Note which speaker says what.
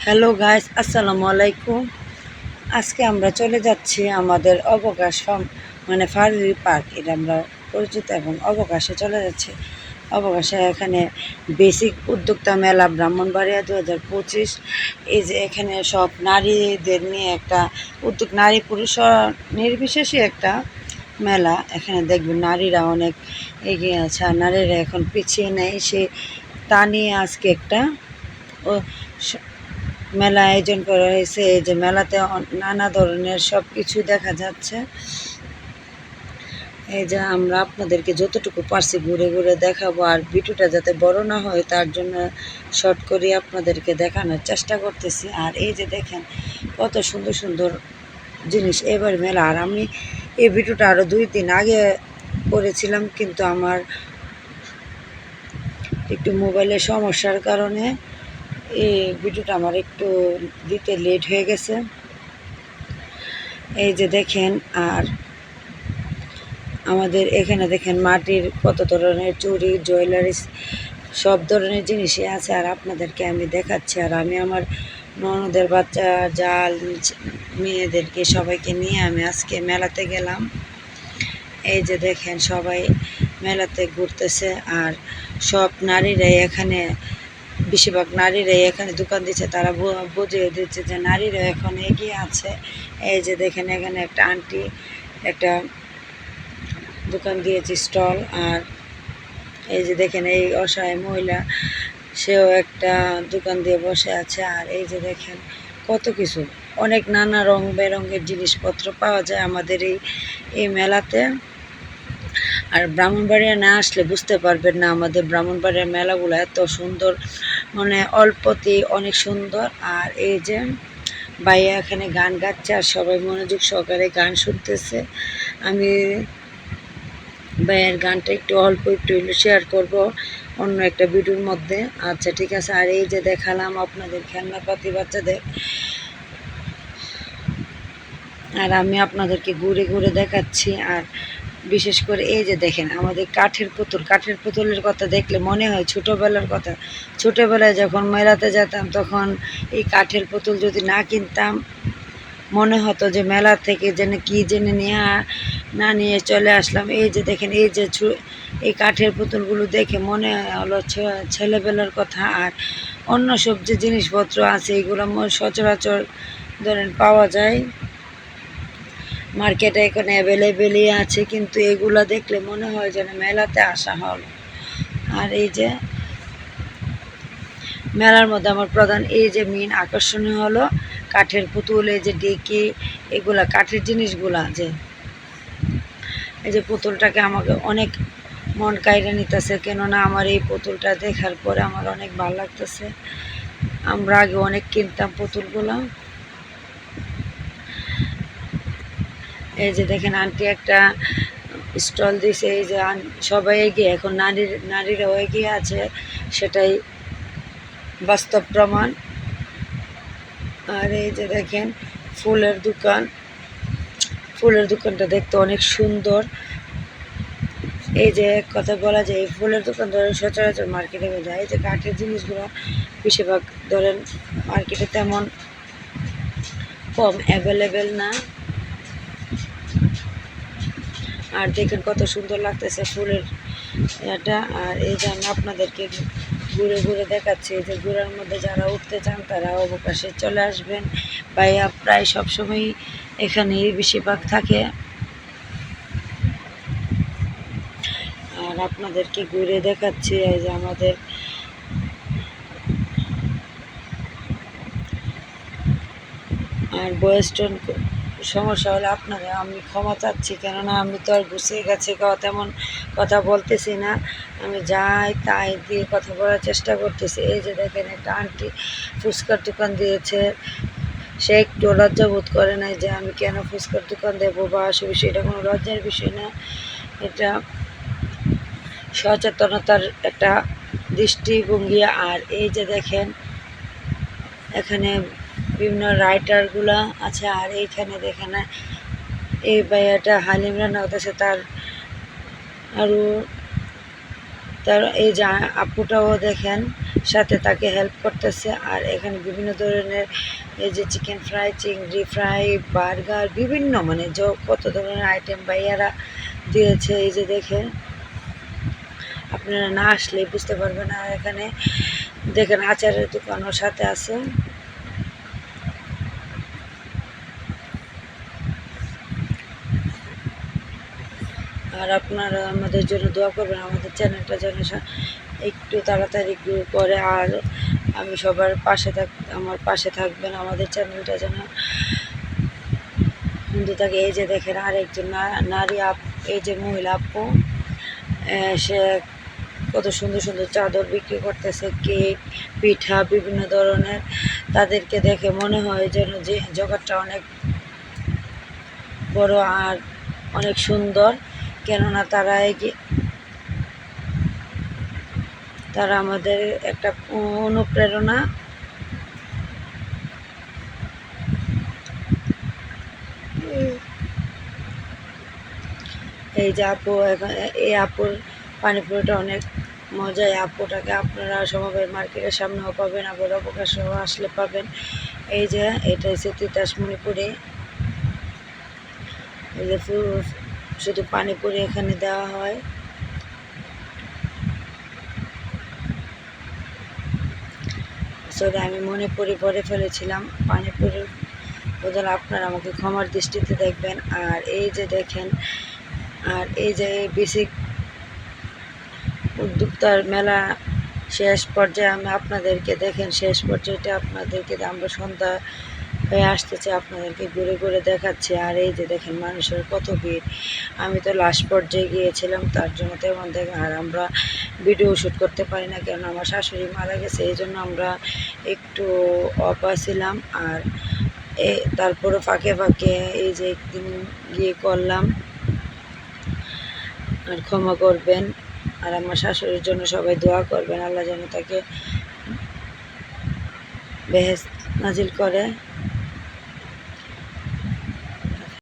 Speaker 1: Hello guys, আসসালামু আলাইকুম। আজকে আমরা চলে যাচ্ছি আমাদের অবকাশ মানে ফারুই পার্ক, এটা আমরা পরিচিত, এবং অবকাশে চলে যাচ্ছি। অবকাশে এখানে বেসিক উদ্যোক্তা মেলা ব্রাহ্মণবাড়িয়া 2025। এই যে এখানে সব নারীদের নিয়ে একটা উদ্যোগ, নারী পুরুষ নির্বিশেষে একটা মেলা। এখানে দেখবেন নারীরা অনেক এগিয়ে আছে, আর নারীরা এখন পিছিয়ে নেই, তা নিয়ে আজকে একটা ও মেলা আয়োজন করা হয়েছে। এই যে মেলাতে নানা ধরনের সব কিছু দেখা যাচ্ছে। এই যে আমরা আপনাদেরকে যতটুকু পারছি ঘুরে ঘুরে দেখাবো, আর ভিডিওটা যাতে বড় না হয় তার জন্য শর্ট করে আপনাদেরকে দেখানোর চেষ্টা করতেছি। আর এই যে দেখেন কত সুন্দর সুন্দর জিনিস এবার মেলা। আর আমি এই ভিডিওটা আরও 2 দিন আগে করেছিলাম, কিন্তু আমার একটু মোবাইলের সমস্যার কারণে এই ভিডিওটা আমার একটু দিতে লেট হয়ে গেছে। এই যে দেখেন, আর আমাদের এখানে দেখেন মাটির কত ধরনের চুড়ি, জুয়েলারিস, সব ধরনের জিনিসই আছে। আর আপনাদেরকে আমি দেখাচ্ছি। আর আমি আমার ননদের বাচ্চা, জাল মেয়েদেরকে সবাইকে নিয়ে আমি আজকে মেলাতে গেলাম। এই যে দেখেন সবাই মেলাতে ঘুরতেছে, আর সব নারীরাই এখানে, বেশিরভাগ নারীরাই এখানে দোকান দিচ্ছে। তারা বুঝিয়ে দিচ্ছে যে নারীরা এখন এগিয়ে আছে। এই যে দেখেন এখানে একটা আন্টি একটা দোকান দিয়েছে, স্টল। আর এই যে দেখেন এই অসহায় মহিলা, সেও একটা দোকান দিয়ে বসে আছে। আর এই যে দেখেন কত কিছু, অনেক নানা রং বেরঙের জিনিসপত্র পাওয়া যায় আমাদের এই মেলাতে। আর ব্রাহ্মণবাড়িয়া না আসলে বুঝতে পারবেন না আমাদের ব্রাহ্মণবাড়িয়ার মেলাগুলো এত সুন্দর, মানে অল্পতেই অনেক সুন্দর। আর এই যে ভাইয়া এখানে গান গাচ্ছে, আর সবাই মনোযোগ সহকারে গান শুনতেছে। আমি ভাইয়ের গানটা একটু অল্প একটু শেয়ার করব অন্য একটা ভিডিওর মধ্যে। আচ্ছা ঠিক আছে। আর এই যে দেখালাম আপনাদের খেলনাপাতি বাচ্চাদের, আর আমি আপনাদেরকে ঘুরে ঘুরে দেখাচ্ছি। আর বিশেষ করে এই যে দেখেন আমাদের কাঠের পুতুলের কথা দেখলে মনে হয় ছোটোবেলার কথা। ছোটোবেলায় যখন মেলাতে যেতাম তখন এই কাঠের পুতুল যদি না কিনতাম, মনে হতো যে মেলা থেকে যেন কী জেনে না নিয়ে চলে আসলাম। এই যে দেখেন এই যে এই কাঠের পুতুলগুলো দেখে মনে হলো ছেলেবেলার কথা। আর অন্য সব যে জিনিসপত্র আছে এগুলো সচরাচর ধরেন পাওয়া যায় মার্কেটে, এখানে অ্যাভেলেবেলই আছে, কিন্তু এগুলো দেখলে মনে হয় যেন মেলাতে আসা হলো। আর এই যে মেলার মধ্যে আমার প্রধান এই যে মেন আকর্ষণীয় হলো কাঠের পুতুল, এই যে ডেকি, এগুলা কাঠের জিনিসগুলা। যে এই যে পুতুলটাকে আমাকে অনেক মন কাইরা নিতেছে, কেননা আমার এই পুতুলটা দেখার পরে আমার অনেক ভালো লাগতেছে। আমরা আগে অনেক কিনতাম পুতুলগুলো। এই যে দেখেন আন্টি একটা স্টল দিছে। এই যে সবাই এগিয়ে, এখন নারীরাও এগিয়ে আছে, সেটাই বাস্তব প্রমাণ। আর এই যে দেখেন ফুলের দোকানটা দেখতে অনেক সুন্দর। এই যে এক কথা বলা যায় এই ফুলের দোকান ধরেন সচরাচর মার্কেটে যায়। এই যে কাঠের জিনিসগুলো বেশিরভাগ ধরেন মার্কেটে তেমন কম অ্যাভেলেবেল না। আর দেখেন কত সুন্দর লাগতেছে ফুলের এটা। আর এই যে আমি আপনাদেরকে ঘুরে ঘুরে দেখাচ্ছি। এই যে ঘোরার মধ্যে যারা উঠতে চান তারা অবকাশে চলে আসবেন। ভাইয়া প্রায় সবসময়ই এখানেই বেশিরভাগ থাকে। আর আপনাদেরকে ঘুরে দেখাচ্ছি এই যে আমাদের আর বয়েস্টন সমস্যা হলে আপনাদের আমি ক্ষমা চাচ্ছি, কেননা আমি তো আর গুছিয়ে গেছে তেমন কথা বলতেছি না, আমি যাই তাই দিয়ে কথা বলার চেষ্টা করতেছি। এই যে দেখেন একটা আন্টি ফুচকার দোকান দিয়েছে, সে একটু লজ্জা বোধ করে নাই যে আমি কেন ফুচকার দোকান দেবো বা সে বিষয়, এটা কোনো লজ্জার বিষয় না, এটা সচেতনতার একটা দৃষ্টিভঙ্গি। আর এই যে দেখেন এখানে বিভিন্ন রাইটারগুলো আছে। আর এইখানে দেখেন এই ভাইয়াটা হালিম রান্না করতেছে, তার এই যে আপুটাও দেখেন সাথে তাকে হেল্প করতেছে। আর এখানে বিভিন্ন ধরনের এই যে চিকেন ফ্রাই, চিংড়ি ফ্রাই, বার্গার, বিভিন্ন মানে কত ধরনের আইটেম ভাইয়ারা দিয়েছে। এই যে দেখেন, আপনারা না আসলে বুঝতে পারবেন। আর এখানে দেখেন আচারের দোকানও সাথে আছে। আর আপনারা আমাদের জন্য দোয়া করবেন, আমাদের চ্যানেলটা যেন একটু তাড়াতাড়ি গ্রো করে। আর আমি সবার আমার পাশে থাকবেন, আমাদের চ্যানেলটা যেন হিন্দু থাকে। এই যে দেখেন আরেকজন নারী এই যে মহিলা আপু, সে কত সুন্দর সুন্দর চাদর বিক্রি করতেছে, কেক, পিঠা, বিভিন্ন ধরনের। তাদেরকে দেখে মনে হয় যেন যে জগৎটা অনেক বড় আর অনেক সুন্দর, কেননা তারা আমাদের একটা অনুপ্রেরণা। এই যে আপু, এই আপুর পানিপুরিটা অনেক মজা। এই আপুটাকে আপনারা সমবায় মার্কেটের সামনেও পাবেন, আবার অবকাশও আসলে পাবেন। এই যে এটা হচ্ছে তিতাস মণিপুরি। এই যে শুধু পানিপুরি এখানে দেওয়া হয়। সরি, আমি মণিপুরি পরে ফেলেছিলাম, পানিপুরির বদলে আপনারা আমাকে ক্ষমার দৃষ্টিতে দেখবেন। আর এই যে দেখেন, আর এই যে বেসিক উদ্যোক্তার মেলা শেষ পর্যায়ে আমি আপনাদেরকে দেখেন, শেষ পর্যায়েটা আপনাদেরকে আমরা সন্ধ্যা হয়ে আসতেছে, আপনাদেরকে ঘুরে ঘুরে দেখাচ্ছি। আর এই যে দেখেন মানুষের কত ভিড়। আমি তো লাস্ট পর্যায়ে গিয়েছিলাম, তার জন্য তেমন দেখেন। আর আমরা ভিডিও শ্যুট করতে পারি না, কেন আমার শাশুড়ি মারা গেছে, এই জন্য আমরা একটু অফ ছিলাম। আর তারপরে ফাঁকে ফাঁকে এই যে একদিন গিয়ে করলাম। আর ক্ষমা করবেন। আর আমার শাশুড়ির জন্য সবাই দোয়া করবেন, আল্লাহ যেন তাকে বেহেশত নাজিল করে।